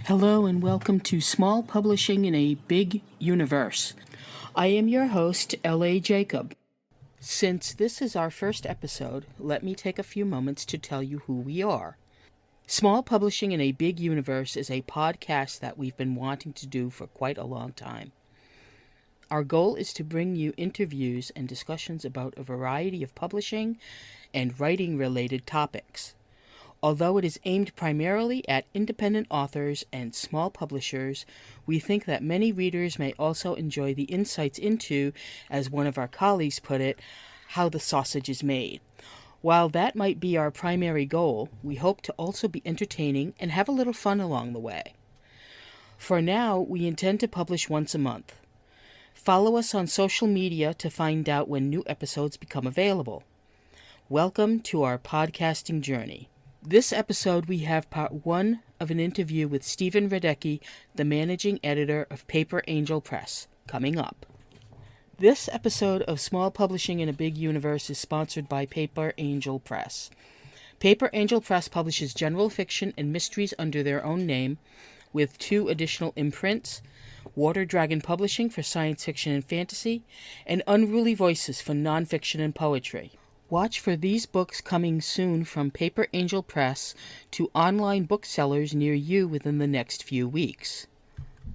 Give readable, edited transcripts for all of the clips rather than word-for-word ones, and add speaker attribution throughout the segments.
Speaker 1: Hello and welcome to Small Publishing in a Big Universe. I am your host, L.A. Jacob. Since this is our first episode, let me take a few moments to tell you who we are. Small Publishing in a Big Universe is a podcast that we've been wanting to do for quite a long time. Our goal is to bring you interviews and discussions about a variety of publishing and writing-related topics. Although it is aimed primarily at independent authors and small publishers, we think that many readers may also enjoy the insights into, as one of our colleagues put it, how the sausage is made. While that might be our primary goal, we hope to also be entertaining and have a little fun along the way. For now, we intend to publish once a month. Follow us on social media to find out when new episodes become available. Welcome to our podcasting journey. This episode, we have part one of an interview with Steven Radecki, the managing editor of Paper Angel Press, coming up. This episode of Small Publishing in a Big Universe is sponsored by Paper Angel Press. Paper Angel Press publishes general fiction and mysteries under their own name, with 2 additional imprints: Water Dragon Publishing for science fiction and fantasy, and Unruly Voices for nonfiction and poetry. Watch for these books coming soon from Paper Angel Press to online booksellers near you within the next few weeks.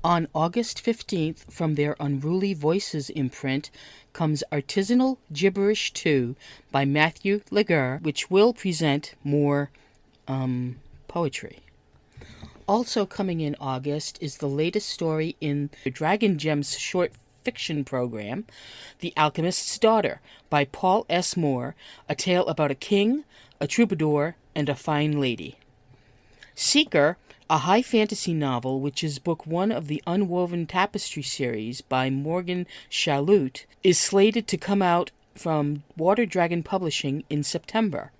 Speaker 1: On August 15th, from their Unruly Voices imprint, comes Artisanal Gibberish 2 by Matthew Laguerre, which will present more poetry. Also coming in August is the latest story in the Dragon Gems short fiction program, The Alchemist's Daughter by Paul S. Moore, a tale about a king, a troubadour, and a fine lady. Seeker, a high fantasy novel which is book 1 of the Unwoven Tapestry series by Morgan Chalut, is slated to come out from Water Dragon Publishing in September.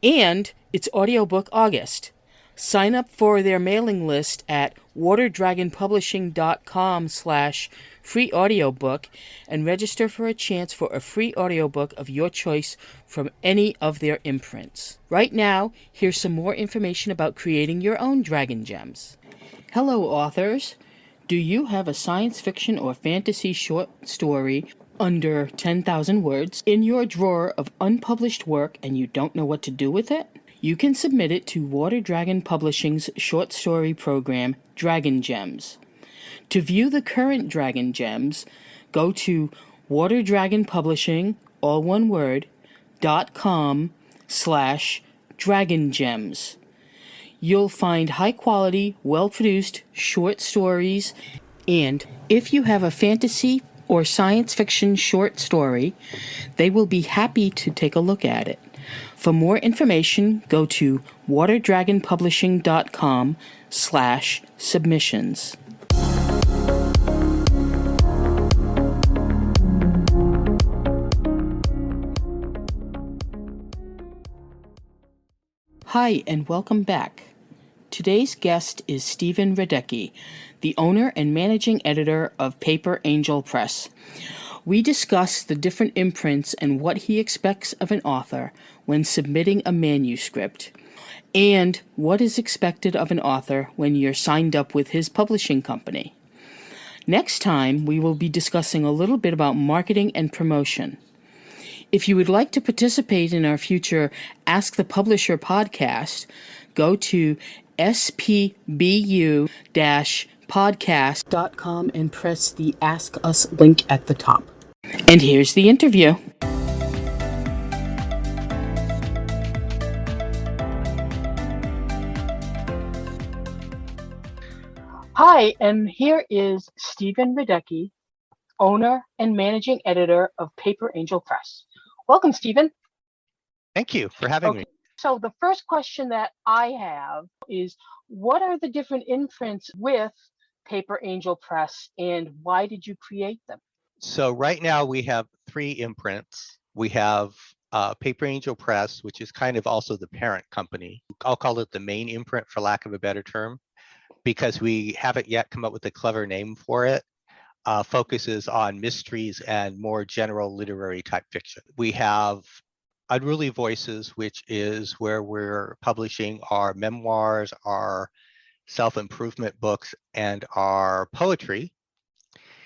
Speaker 1: And it's audiobook August. Sign up for their mailing list at waterdragonpublishing.com/free audiobook and register for a chance for a free audiobook of your choice from any of their imprints. Right now, here's some more information about creating your own Dragon Gems. Hello, authors. Do you have a science fiction or fantasy short story under 10,000 words in your drawer of unpublished work and you don't know what to do with it? You can submit it to Water Dragon Publishing's short story program, Dragon Gems. To view the current Dragon Gems, go to waterdragonpublishing, all one word, .com/dragongems. You'll find high-quality, well-produced short stories, and if you have a fantasy or science fiction short story, they will be happy to take a look at it. For more information, go to waterdragonpublishing.com/submissions. Hi, and welcome back. Today's guest is Steven Radecki, the owner and managing editor of Paper Angel Press. We discuss the different imprints and what he expects of an author when submitting a manuscript, and what is expected of an author when you're signed up with his publishing company. Next time, we will be discussing a little bit about marketing and promotion. If you would like to participate in our future Ask the Publisher podcast, go to spbu-podcast.com and press the Ask Us link at the top. And here's the interview. Hi, and here is Steven Radecki, owner and managing editor of Paper Angel Press. Welcome, Steven.
Speaker 2: Thank you for having me.
Speaker 1: So the first question that I have is, what are the different imprints with Paper Angel Press, and why did you create them?
Speaker 2: So right now we have 3 imprints. We have Paper Angel Press, which is kind of also the parent company. I'll call it the main imprint for lack of a better term, because we haven't yet come up with a clever name for it. Focuses on mysteries and more general literary type fiction. We have Unruly Voices, which is where we're publishing our memoirs, our self-improvement books and our poetry.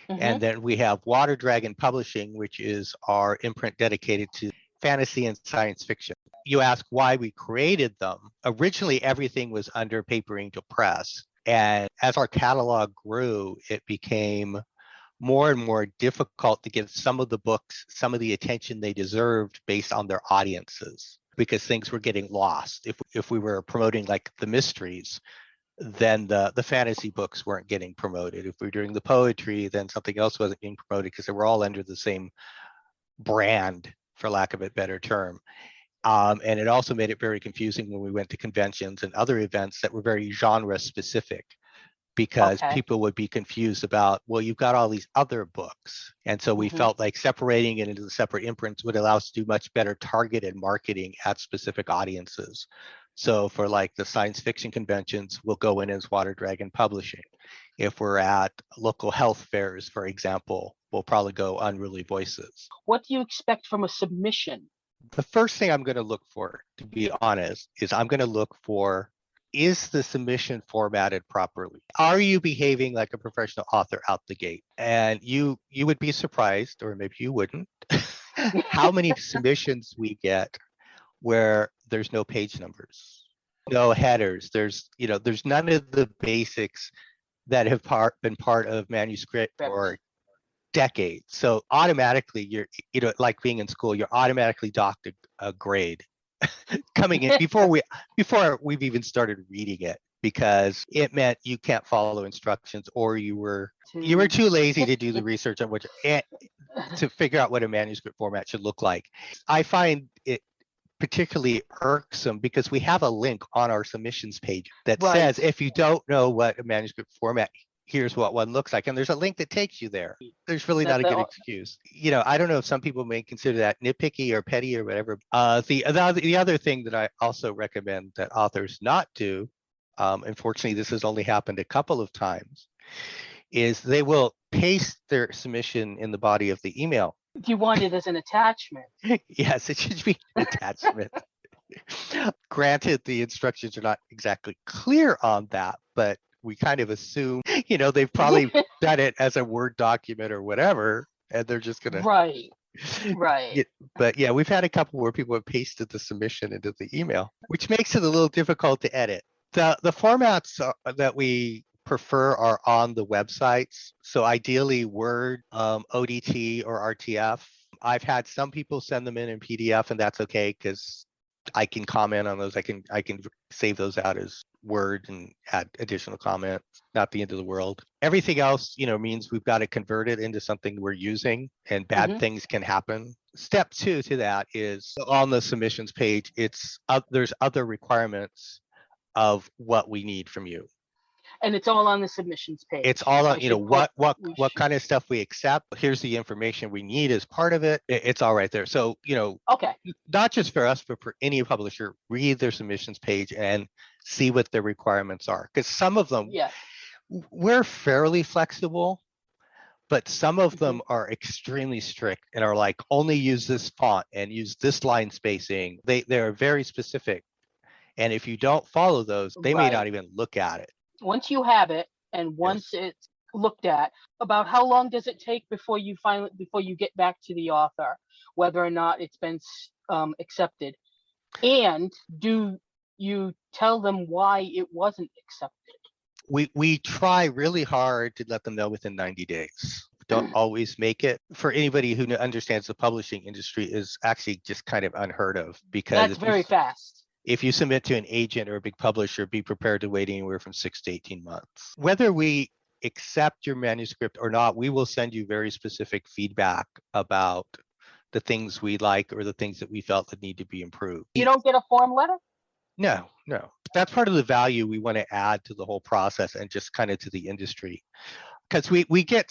Speaker 2: And then we have Water Dragon Publishing, which is our imprint dedicated to fantasy and science fiction. You ask why we created them. Originally, everything was under Paper Angel Press. And as our catalog grew, it became more and more difficult to give some of the books some of the attention they deserved based on their audiences, because things were getting lost. If we were promoting like the mysteries, then the fantasy books weren't getting promoted. If we were doing the poetry, then something else wasn't being promoted because they were all under the same brand, for lack of a better term. And it also made it very confusing when we went to conventions and other events that were very genre specific, because people would be confused about, well, you've got all these other books. And so we felt like separating it into the separate imprints would allow us to do much better targeted marketing at specific audiences. So for like the science fiction conventions, we'll go in as Water Dragon Publishing. If we're at local health fairs, for example, we'll probably go Unruly Voices.
Speaker 1: What do you expect from a submission?
Speaker 2: The first thing I'm going to look for, to be honest, is I'm going to look for, is the submission formatted properly? Are you behaving like a professional author out the gate? And you would be surprised, or maybe you wouldn't, how many submissions we get where there's no page numbers, no headers. There's none of the basics that have been part of manuscript for decades. So automatically you're, like being in school, you're automatically docked a grade coming in before we've even started reading it, because it meant you can't follow instructions, or you were too lazy to do the research on to figure out what a manuscript format should look like. I find it particularly irksome because we have a link on our submissions page that says, if you don't know what a manuscript format, here's what one looks like. And there's a link that takes you there. There's really not a good excuse. I don't know if some people may consider that nitpicky or petty or whatever. The other thing that I also recommend that authors not do, unfortunately, this has only happened a couple of times, is they will paste their submission in the body of the email.
Speaker 1: Do you want it as an attachment?
Speaker 2: Yes, it should be an attachment. Granted, the instructions are not exactly clear on that, but we kind of assume, they've probably done it as a Word document or whatever, and they're just going to.
Speaker 1: Right.
Speaker 2: But yeah, we've had a couple where people have pasted the submission into the email, which makes it a little difficult to edit. The formats that we prefer are on the websites. So ideally Word, ODT, or RTF. I've had some people send them in PDF, and that's okay because I can comment on those. I can save those out as Word and add additional comments. Not the end of the world. Everything else, means we've got to convert it into something we're using, and bad things can happen. Step 2 to that is on the submissions page. There's other requirements of what we need from you.
Speaker 1: And it's all on the submissions page.
Speaker 2: It's all on, what kind of stuff we accept. Here's the information we need as part of it. It's all right there. So, not just for us, but for any publisher, read their submissions page and see what their requirements are. Because some of them, we're fairly flexible, but some of them are extremely strict and are like, only use this font and use this line spacing. They're very specific. And if you don't follow those, they may not even look at it.
Speaker 1: Once you have it, and once it's looked at, about how long does it take before you get back to the author, whether or not it's been accepted? And do you tell them why it wasn't accepted?
Speaker 2: We try really hard to let them know within 90 days. Don't always make it. For anybody who understands the publishing industry, is actually just kind of unheard of, because
Speaker 1: that's very fast.
Speaker 2: If you submit to an agent or a big publisher, be prepared to wait anywhere from 6 to 18 months. Whether we accept your manuscript or not, we will send you very specific feedback about the things we like or the things that we felt that need to be improved.
Speaker 1: You don't get a form letter?
Speaker 2: No. That's part of the value we want to add to the whole process and just kind of to the industry. Because we get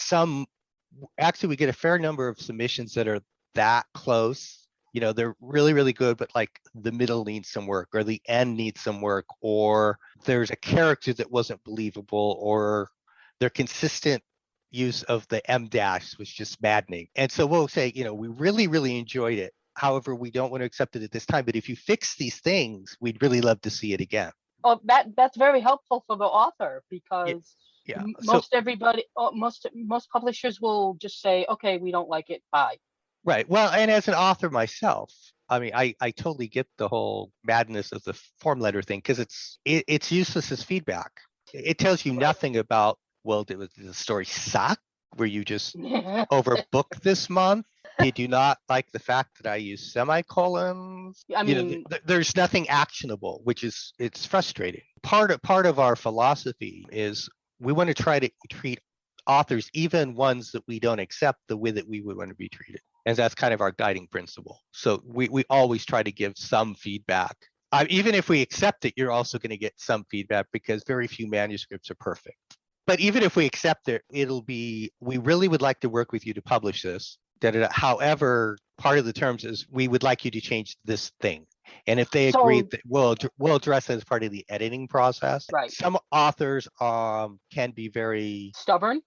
Speaker 2: we get a fair number of submissions that are that close. They're really, really good, but like the middle needs some work, or the end needs some work, or there's a character that wasn't believable, or their consistent use of the M dash was just maddening. And so we'll say, we really, really enjoyed it. However, we don't want to accept it at this time, but if you fix these things, we'd really love to see it again.
Speaker 1: Oh, that's very helpful for the author
Speaker 2: Yeah,
Speaker 1: because
Speaker 2: yeah. So
Speaker 1: most everybody, most publishers will just say, okay, we don't like it, bye.
Speaker 2: right. Well, and as an author myself, I mean, I totally get the whole madness of the form letter thing because it's useless as feedback. It tells you
Speaker 1: Right.
Speaker 2: nothing about, well, did the story suck? Were you just overbooked this month? Did you not like the fact that I use semicolons?
Speaker 1: I
Speaker 2: You know,
Speaker 1: mean,
Speaker 2: there's nothing actionable, which is it's frustrating. Part of our philosophy is we want to try to treat authors, even ones that we don't accept, the way that we would want to be treated. And that's kind of our guiding principle. So we always try to give some feedback. Even if we accept it, you're also going to get some feedback because very few manuscripts are perfect. But even if we accept it, it'll be, we really would like to work with you to publish this. However, part of the terms is we would like you to change this thing. And if they agree,
Speaker 1: so
Speaker 2: we'll address that as part of the editing process.
Speaker 1: right,
Speaker 2: Some authors can be very,
Speaker 1: stubborn.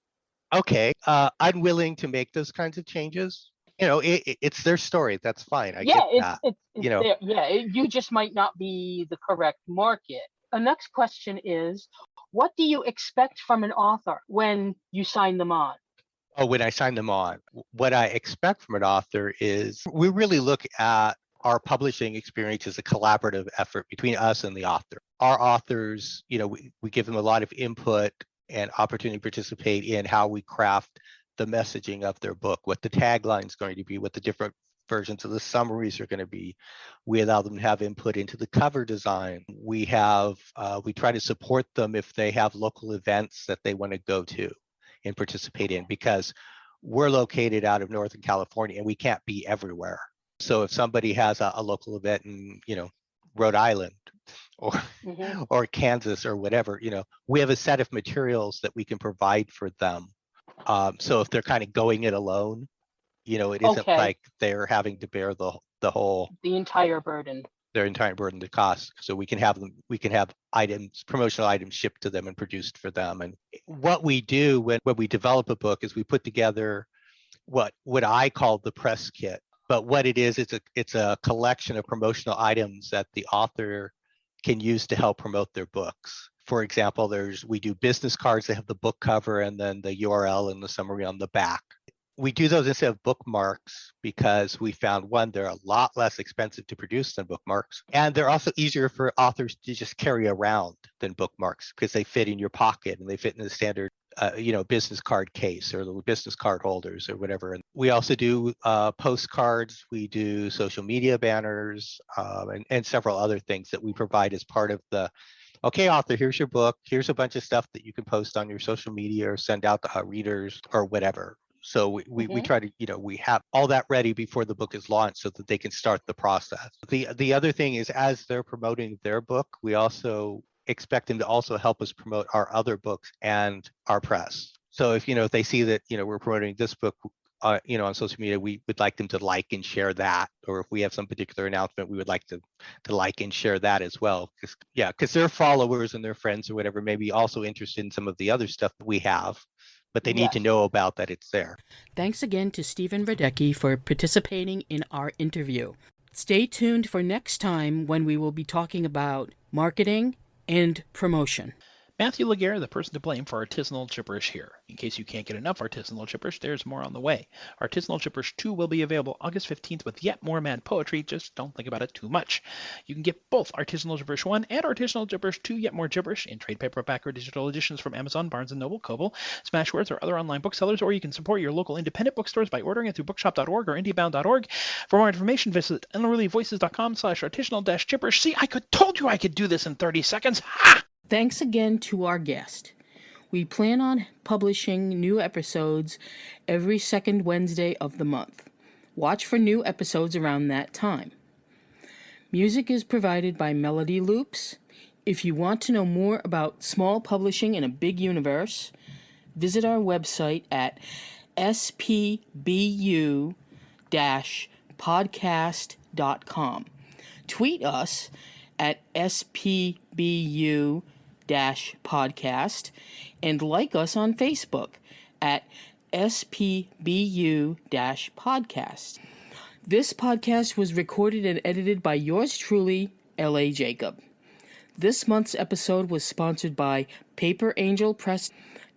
Speaker 2: okay, unwilling to make those kinds of changes. You know, it's their story. That's fine. I
Speaker 1: Yeah,
Speaker 2: get that.
Speaker 1: it's
Speaker 2: You know,
Speaker 1: there. Yeah, you just might not be the correct market. The next question is, what do you expect from an author when you sign them on?
Speaker 2: oh, when I sign them on, what I expect from an author is we really look at our publishing experience as a collaborative effort between us and the author. Our authors, you know, we give them a lot of input and opportunity to participate in how we craft the messaging of their book, what the tagline is going to be, what the different versions of the summaries are going to be. We allow them to have input into the cover design. We try to support them if they have local events that they want to go to and participate in, because we're located out of Northern California and we can't be everywhere. So if somebody has a local event in, you know, Rhode Island or
Speaker 1: Hmm.
Speaker 2: or Kansas or whatever, you know, we have a set of materials that we can provide for them. So if they're kind of going it alone, you know, it isn't
Speaker 1: Okay,
Speaker 2: like they're having to bear the whole
Speaker 1: the entire burden.
Speaker 2: their entire burden of cost. So we can have items, promotional items shipped to them and produced for them. And what we do when we develop a book is we put together what I call the press kit. But what it is, it's a collection of promotional items that the author can use to help promote their books. For example, we do business cards that have the book cover and then the URL and the summary on the back. We do those instead of bookmarks because we found, one, they're a lot less expensive to produce than bookmarks, and they're also easier for authors to just carry around than bookmarks because they fit in your pocket and they fit in the standard business card case or the business card holders or whatever. And we also do postcards, we do social media banners, and several other things that we provide as part of the, okay, author, here's your book, here's a bunch of stuff that you can post on your social media or send out to readers or whatever. So we
Speaker 1: Hmm.
Speaker 2: try to, we have all that ready before the book is launched so that they can start the process. The other thing is, as they're promoting their book, we also expect them to also help us promote our other books and our press. So if they see that, we're promoting this book, on social media, we would like them to like and share that. Or if we have some particular announcement, we would like to like and share that as well. Because their followers and their friends or whatever may be also interested in some of the other stuff that we have, but they need to
Speaker 1: Yes.
Speaker 2: know about that it's there.
Speaker 1: Thanks again to Steven Radecki for participating in our interview. Stay tuned for next time when we will be talking about marketing and promotion.
Speaker 3: Matthew Laguerre, the person to blame for artisanal gibberish here. In case you can't get enough artisanal gibberish, there's more on the way. Artisanal Gibberish 2 will be available August 15th with yet more mad poetry, just don't think about it too much. You can get both Artisanal Gibberish 1 and Artisanal Gibberish 2 Yet More Gibberish in trade paperback or digital editions from Amazon, Barnes & Noble, Kobo, Smashwords, or other online booksellers, or you can support your local independent bookstores by ordering it through bookshop.org or indiebound.org. For more information, visit unrulyvoices.com/artisanal-gibberish. See, told you I could do this in 30 seconds. Ha!
Speaker 1: Thanks again to our guest. We plan on publishing new episodes every second Wednesday of the month. Watch for new episodes around that time. Music is provided by Melody Loops. If you want to know more about small publishing in a big universe, visit our website at spbu-podcast.com. Tweet us at spbu-podcast and like us on Facebook at spbu-podcast. This podcast was recorded and edited by yours truly, L.A. Jacob. This month's episode was sponsored by Paper Angel Press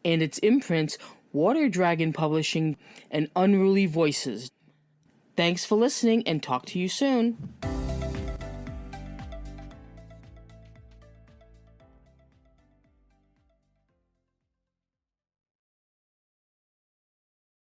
Speaker 1: and its imprints Water Dragon Publishing and Unruly Voices. Thanks for listening and talk to you soon.